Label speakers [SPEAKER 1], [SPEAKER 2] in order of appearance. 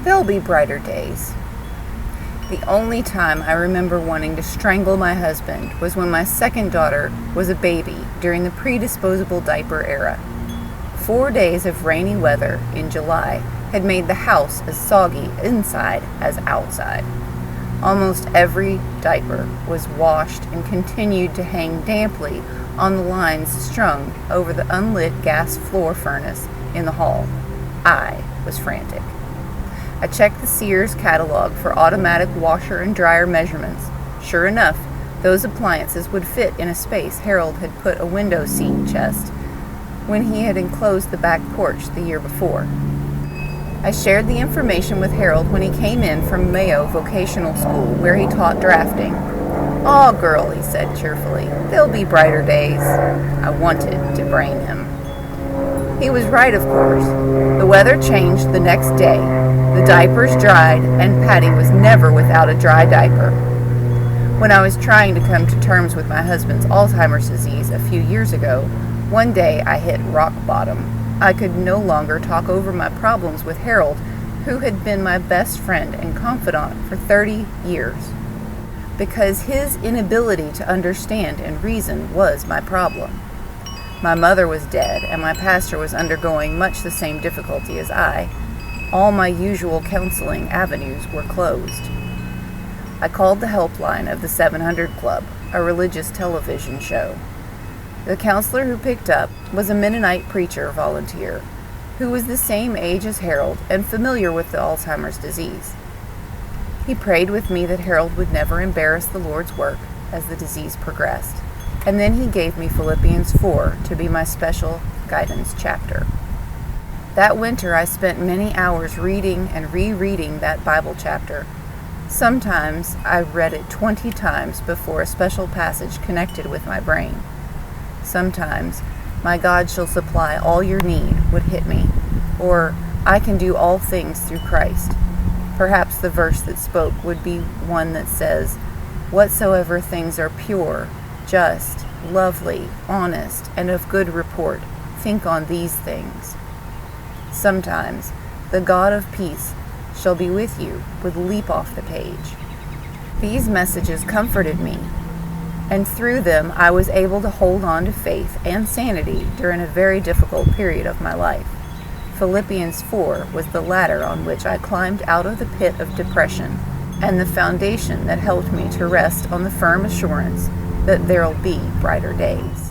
[SPEAKER 1] There'll be brighter days. The only time I remember wanting to strangle my husband was when my second daughter was a baby during the pre-disposable diaper era. 4 days of rainy weather in July had made the house as soggy inside as outside. Almost every diaper was washed and continued to hang damply on the lines strung over the unlit gas floor furnace in the hall. I was frantic. I checked the Sears catalog for automatic washer and dryer measurements. Sure enough, those appliances would fit in a space Harold had put a window seat chest when he had enclosed the back porch the year before. I shared the information with Harold when he came in from Mayo Vocational School, where he taught drafting. "Aw, girl," he said cheerfully, "there'll be brighter days." I wanted to brain him. He was right, of course. The weather changed the next day. The diapers dried, and Patty was never without a dry diaper. When I was trying to come to terms with my husband's Alzheimer's disease a few years ago, one day I hit rock bottom. I could no longer talk over my problems with Harold, who had been my best friend and confidant for 30 years, because his inability to understand and reason was my problem. My mother was dead, and my pastor was undergoing much the same difficulty as I. All my usual counseling avenues were closed. I called the helpline of the 700 Club, a religious television show. The counselor who picked up was a Mennonite preacher volunteer who was the same age as Harold and familiar with the Alzheimer's disease. He prayed with me that Harold would never embarrass the Lord's work as the disease progressed, and then he gave me Philippians 4 to be my special guidance chapter. That winter I spent many hours reading and rereading that Bible chapter. Sometimes I read it 20 times before a special passage connected with my brain. Sometimes, "My God shall supply all your need" would hit me, or "I can do all things through Christ." Perhaps the verse that spoke would be one that says, "Whatsoever things are pure, just, lovely, honest, and of good report, think on these things." Sometimes, "The God of peace shall be with you" would leap off the page. These messages comforted me, and through them I was able to hold on to faith and sanity during a very difficult period of my life. Philippians 4 was the ladder on which I climbed out of the pit of depression, and the foundation that helped me to rest on the firm assurance that there'll be brighter days.